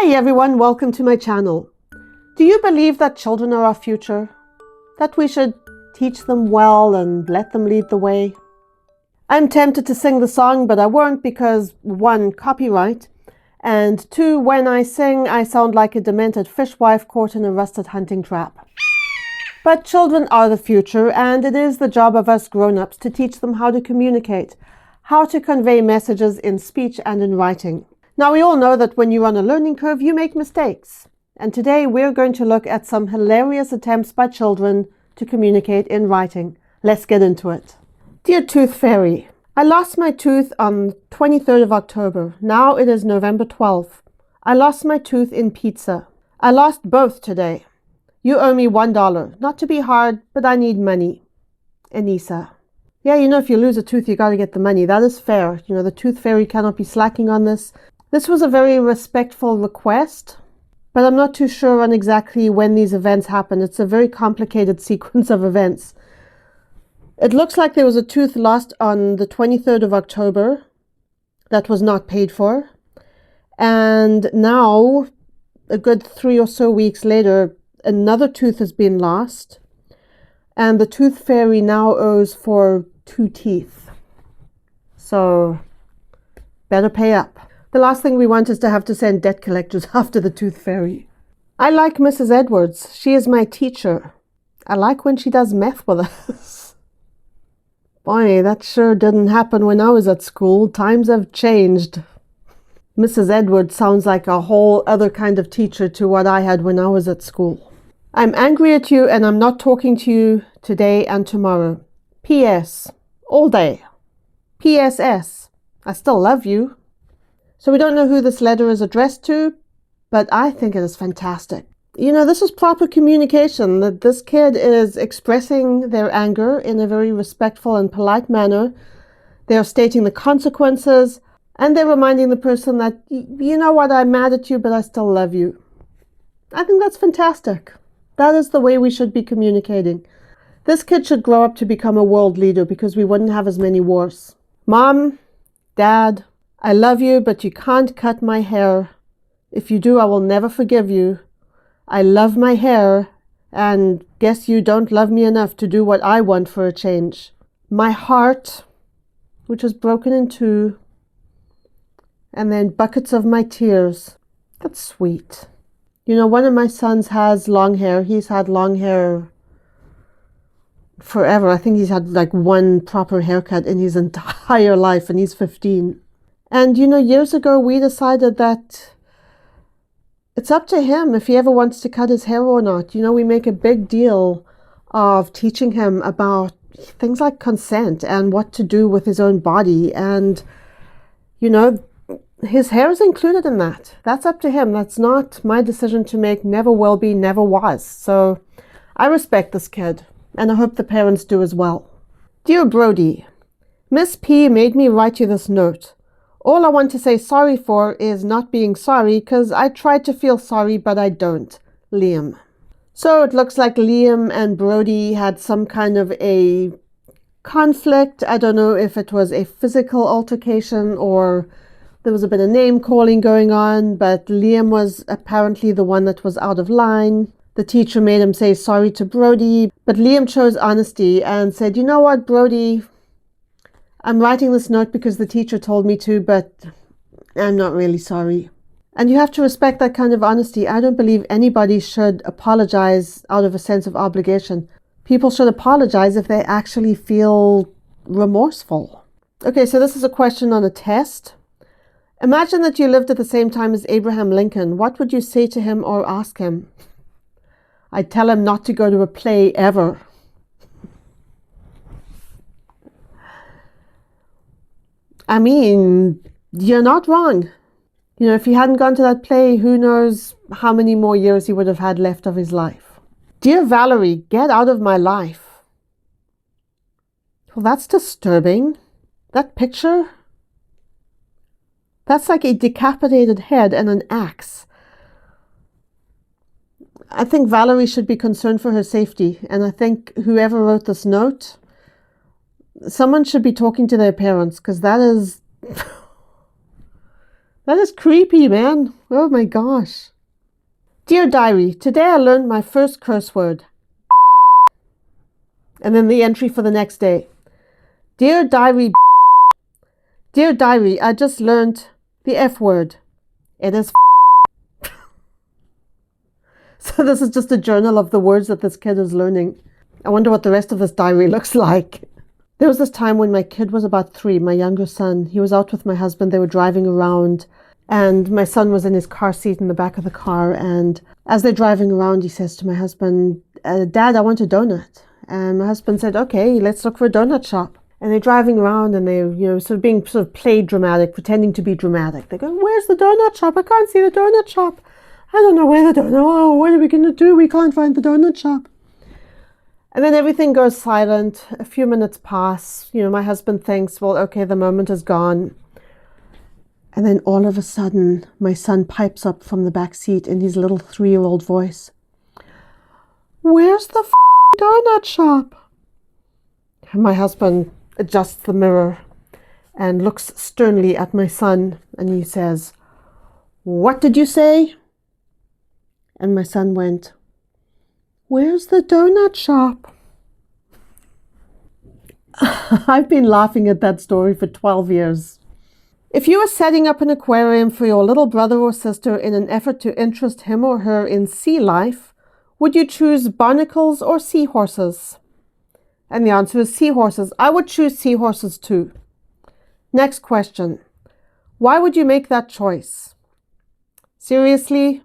Hey everyone, welcome to my channel. Do you believe that children are our future? That we should teach them well and let them lead the way? I'm tempted to sing the song, but I won't because 1, copyright, and 2, when I sing, I sound like a demented fishwife caught in a rusted hunting trap. But children are the future, and it is the job of us grown-ups to teach them how to communicate, how to convey messages in speech and in writing. Now, we all know that when you're on a learning curve, you make mistakes. And today we're going to look at some hilarious attempts by children to communicate in writing. Let's get into it. Dear Tooth Fairy, I lost my tooth on 23rd of October. Now it is November 12th. I lost my tooth in pizza. I lost both today. You owe me $1. Not to be hard, but I need money. Anissa. Yeah, if you lose a tooth, you got to get the money. That is fair. The Tooth Fairy cannot be slacking on this. This was a very respectful request, but I'm not too sure on exactly when these events happened. It's a very complicated sequence of events. It looks like there was a tooth lost on the 23rd of October that was not paid for. And now, a good 3 or so weeks later, another tooth has been lost. And the Tooth Fairy now owes for 2 teeth. So, better pay up. The last thing we want is to have to send debt collectors after the Tooth Fairy. I like Mrs. Edwards. She is my teacher. I like when she does meth with us. Boy, that sure didn't happen when I was at school. Times have changed. Mrs. Edwards sounds like a whole other kind of teacher to what I had when I was at school. I'm angry at you and I'm not talking to you today and tomorrow. P.S. All day. P.S.S. I still love you. So we don't know who this letter is addressed to, but I think it is fantastic. This is proper communication, that this kid is expressing their anger in a very respectful and polite manner. They're stating the consequences, and they're reminding the person that, you know what, I'm mad at you, but I still love you. I think that's fantastic. That is the way we should be communicating. This kid should grow up to become a world leader because we wouldn't have as many wars. Mom, Dad, I love you, but you can't cut my hair. If you do, I will never forgive you. I love my hair, and guess you don't love me enough to do what I want for a change. My heart, which is broken in 2, and then buckets of my tears. That's sweet. One of my sons has long hair. He's had long hair forever. I think he's had like 1 proper haircut in his entire life, and he's 15. And, years ago we decided that it's up to him if he ever wants to cut his hair or not. We make a big deal of teaching him about things like consent and what to do with his own body. And, his hair is included in that. That's up to him. That's not my decision to make, never will be, never was. So I respect this kid, and I hope the parents do as well. Dear Brody, Miss P made me write you this note. All I want to say sorry for is not being sorry because I tried to feel sorry, but I don't. Liam. So it looks like Liam and Brody had some kind of a conflict. I don't know if it was a physical altercation or there was a bit of name calling going on, but Liam was apparently the one that was out of line. The teacher made him say sorry to Brody, but Liam chose honesty and said, you know what, Brody, I'm writing this note because the teacher told me to, but I'm not really sorry. And you have to respect that kind of honesty. I don't believe anybody should apologize out of a sense of obligation. People should apologize if they actually feel remorseful. Okay, so this is a question on a test. Imagine that you lived at the same time as Abraham Lincoln. What would you say to him or ask him? I'd tell him not to go to a play ever. I mean, you're not wrong. If he hadn't gone to that play, who knows how many more years he would have had left of his life. Dear Valerie, get out of my life. Well, that's disturbing. That picture, that's like a decapitated head and an axe. I think Valerie should be concerned for her safety, and I think whoever wrote this note, someone should be talking to their parents, because that is That is creepy, man. Oh my gosh. Dear Diary, today I learned my first curse word. And then the entry for the next day. Dear Diary, Dear Diary, I just learned the F word. It is So this is just a journal of the words that this kid is learning. I wonder what the rest of this diary looks like. There was this time when my kid was about 3, my younger son. He was out with my husband. They were driving around and my son was in his car seat in the back of the car. And as they're driving around, he says to my husband, Dad, I want a donut. And my husband said, okay, let's look for a donut shop. And they're driving around and they're, being played dramatic, pretending to be dramatic. They go, where's the donut shop? I can't see the donut shop. I don't know where the donut. Oh, what are we going to do? We can't find the donut shop. And then everything goes silent. A few minutes pass. My husband thinks, well, okay, the moment is gone. And then all of a sudden, my son pipes up from the back seat in his little 3-year-old voice. Where's the donut shop? And my husband adjusts the mirror and looks sternly at my son. And he says, what did you say? And my son went, where's the donut shop? I've been laughing at that story for 12 years. If you were setting up an aquarium for your little brother or sister in an effort to interest him or her in sea life, would you choose barnacles or seahorses? And the answer is seahorses. I would choose seahorses too. Next question. Why would you make that choice? Seriously?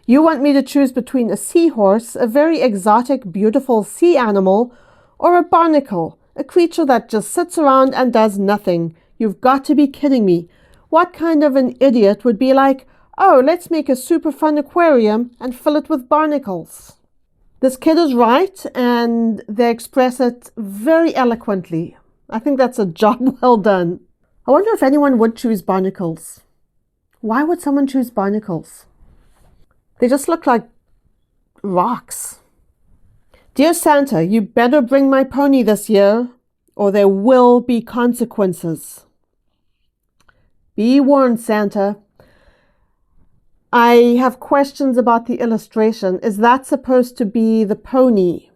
You want me to choose between a seahorse, a very exotic, beautiful sea animal, or a barnacle, a creature that just sits around and does nothing? You've got to be kidding me. What kind of an idiot would be like, oh, let's make a super fun aquarium and fill it with barnacles? This kid is right, and they express it very eloquently. I think that's a job well done. I wonder if anyone would choose barnacles. Why would someone choose barnacles? They just look like rocks. Dear Santa, you better bring my pony this year, or there will be consequences. Be warned, Santa. I have questions about the illustration. Is that supposed to be the pony?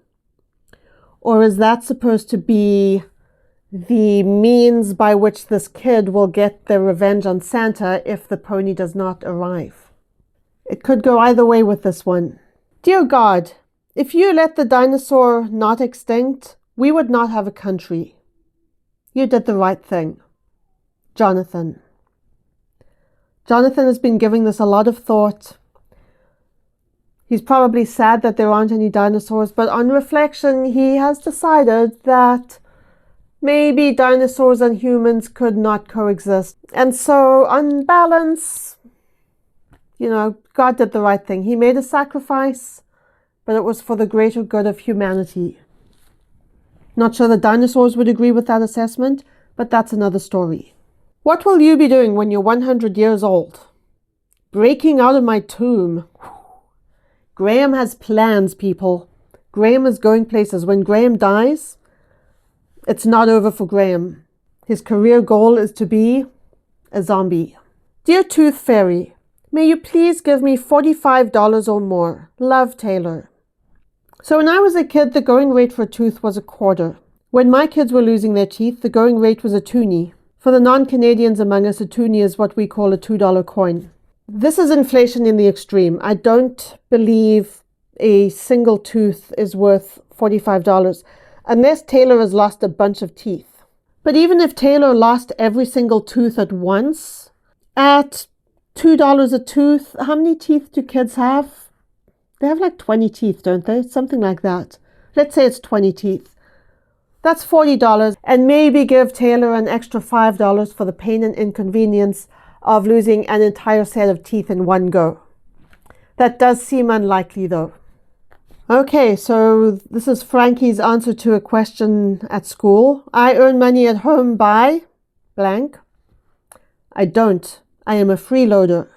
Or is that supposed to be the means by which this kid will get their revenge on Santa if the pony does not arrive? It could go either way with this one. Dear God, if you let the dinosaur not extinct, we would not have a country. You did the right thing. Jonathan. Jonathan has been giving this a lot of thought. He's probably sad that there aren't any dinosaurs, but on reflection, he has decided that maybe dinosaurs and humans could not coexist. And so, on balance, God did the right thing. He made a sacrifice, but it was for the greater good of humanity. Not sure the dinosaurs would agree with that assessment, but that's another story. What will you be doing when you're 100 years old? Breaking out of my tomb. Graham has plans, people. Graham is going places. When Graham dies, it's not over for Graham. His career goal is to be a zombie. Dear Tooth Fairy, may you please give me $45 or more. Love, Taylor. So when I was a kid, the going rate for a tooth was a quarter. When my kids were losing their teeth, the going rate was a toonie. For the non-Canadians among us, a toonie is what we call a $2 coin. This is inflation in the extreme. I don't believe a single tooth is worth $45, unless Taylor has lost a bunch of teeth. But even if Taylor lost every single tooth at once, at $2 a tooth, how many teeth do kids have? They have like 20 teeth, don't they? Something like that. Let's say it's 20 teeth. That's $40, and maybe give Taylor an extra $5 for the pain and inconvenience of losing an entire set of teeth in one go. That does seem unlikely though. Okay, so this is Frankie's answer to a question at school. I earn money at home by blank. I don't. I am a freeloader.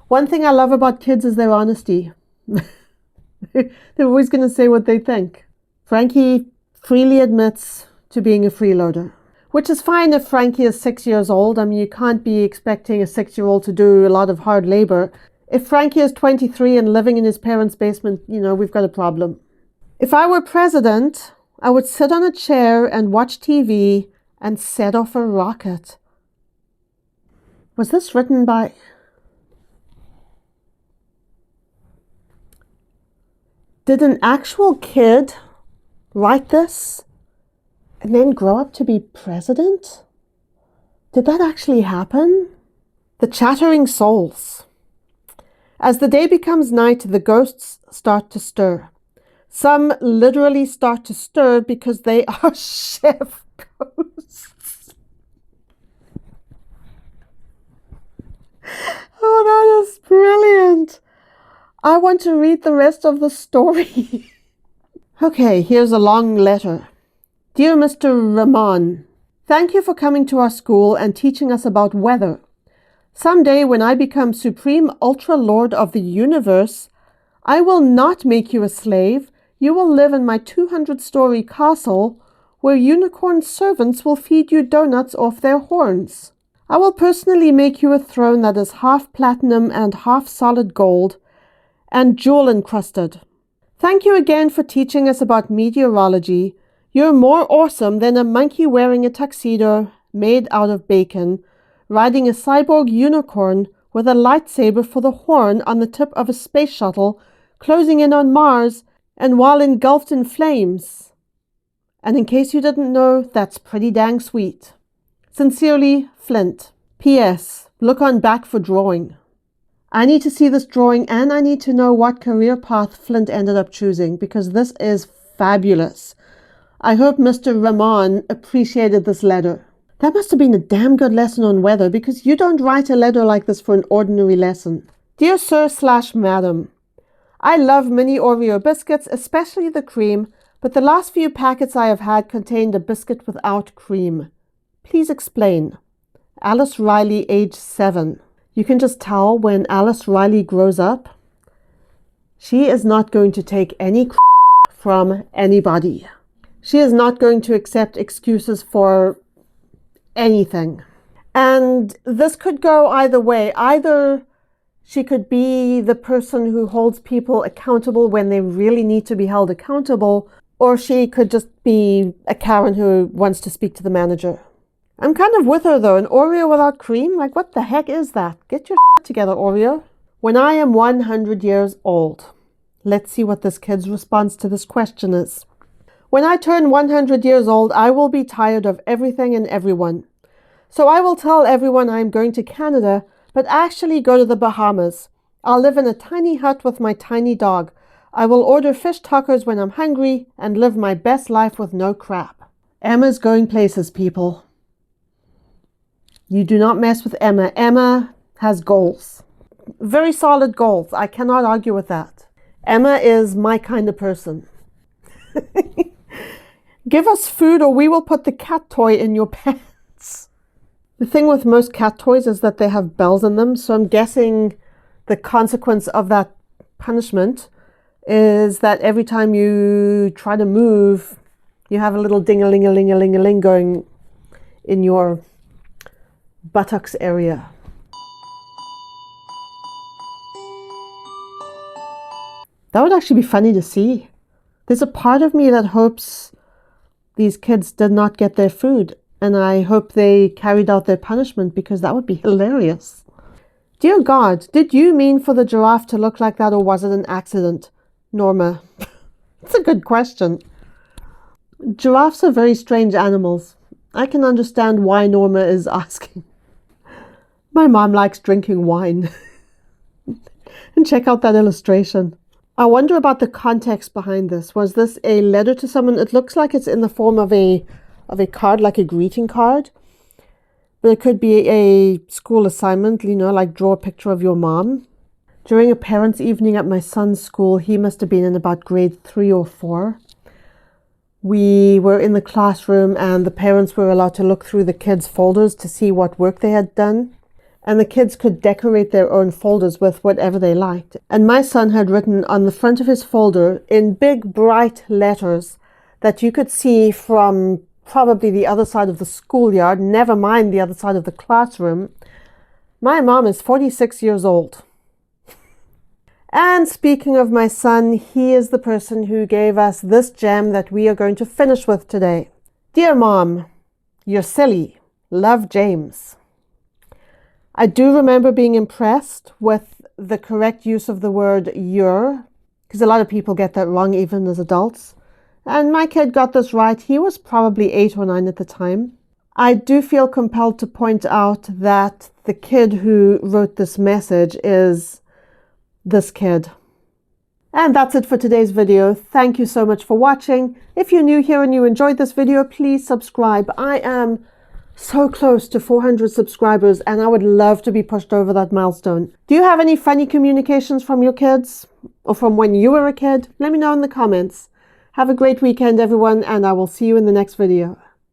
One thing I love about kids is their honesty. They're always going to say what they think. Frankie freely admits to being a freeloader. Which is fine if Frankie is 6 years old. I mean, you can't be expecting a 6-year-old to do a lot of hard labor. If Frankie is 23 and living in his parents' basement, we've got a problem. If I were president, I would sit on a chair and watch TV and set off a rocket. Was this written by... Did an actual kid write this and then grow up to be president? Did that actually happen? The Chattering Souls. As the day becomes night, the ghosts start to stir. Some literally start to stir because they are chef ghosts. Oh, that is brilliant. I want to read the rest of the story. Okay, here's a long letter. Dear Mr. Rahman, thank you for coming to our school and teaching us about weather. Someday when I become Supreme Ultra Lord of the Universe, I will not make you a slave. You will live in my 200-story castle where unicorn servants will feed you donuts off their horns. I will personally make you a throne that is half platinum and half solid gold and jewel encrusted. Thank you again for teaching us about meteorology. You're more awesome than a monkey wearing a tuxedo made out of bacon, riding a cyborg unicorn with a lightsaber for the horn on the tip of a space shuttle, closing in on Mars, and while engulfed in flames. And in case you didn't know, that's pretty dang sweet. Sincerely, Flint. P.S. Look on back for drawing. I need to see this drawing and I need to know what career path Flint ended up choosing because this is fabulous. I hope Mr. Rahman appreciated this letter. That must have been a damn good lesson on weather because you don't write a letter like this for an ordinary lesson. Dear Sir/Madam, I love mini Oreo biscuits, especially the cream, but the last few packets I have had contained a biscuit without cream. Please explain. Alice Riley, age 7. You can just tell when Alice Riley grows up, she is not going to take any from anybody. She is not going to accept excuses for anything. And this could go either way. Either she could be the person who holds people accountable when they really need to be held accountable, or she could just be a Karen who wants to speak to the manager. I'm kind of with her though. An Oreo without cream? Like, what the heck is that? Get your together, Oreo. When I am 100 years old. Let's see what this kid's response to this question is. When I turn 100 years old, I will be tired of everything and everyone. So I will tell everyone I'm going to Canada, but actually go to the Bahamas. I'll live in a tiny hut with my tiny dog. I will order fish tacos when I'm hungry and live my best life with no crap. Emma's going places, people. You do not mess with Emma. Emma has goals. Very solid goals. I cannot argue with that. Emma is my kind of person. Give us food or we will put the cat toy in your pants. The thing with most cat toys is that they have bells in them. So I'm guessing the consequence of that punishment is that every time you try to move, you have a little ding-a-ling-a-ling-a-ling-a-ling going in your buttocks area. That would actually be funny to see. There's a part of me that hopes these kids did not get their food, and I hope they carried out their punishment because that would be hilarious. Dear God, did you mean for the giraffe to look like that or was it an accident? Norma. It's a good question. Giraffes are very strange animals. I can understand why Norma is asking. My mom likes drinking wine. And check out that illustration. I wonder about the context behind this. Was this a letter to someone? It looks like it's in the form of a card, like a greeting card. But it could be a school assignment, like draw a picture of your mom. During a parents' evening at my son's school, he must have been in about grade 3 or 4. We were in the classroom and the parents were allowed to look through the kids' folders to see what work they had done. And the kids could decorate their own folders with whatever they liked. And my son had written on the front of his folder in big bright letters that you could see from probably the other side of the schoolyard, never mind the other side of the classroom. My mom is 46 years old. And speaking of my son, he is the person who gave us this gem that we are going to finish with today. Dear Mom, you're silly. Love, James. I do remember being impressed with the correct use of the word you're, because a lot of people get that wrong even as adults. And my kid got this right. He was probably 8 or 9 at the time. I do feel compelled to point out that the kid who wrote this message is this kid. And that's it for today's video. Thank you so much for watching. If you're new here and you enjoyed this video, please subscribe. I am so close to 400 subscribers and I would love to be pushed over that milestone. Do you have any funny communications from your kids or from when you were a kid? Let me know in the comments. Have a great weekend, everyone, and I will see you in the next video.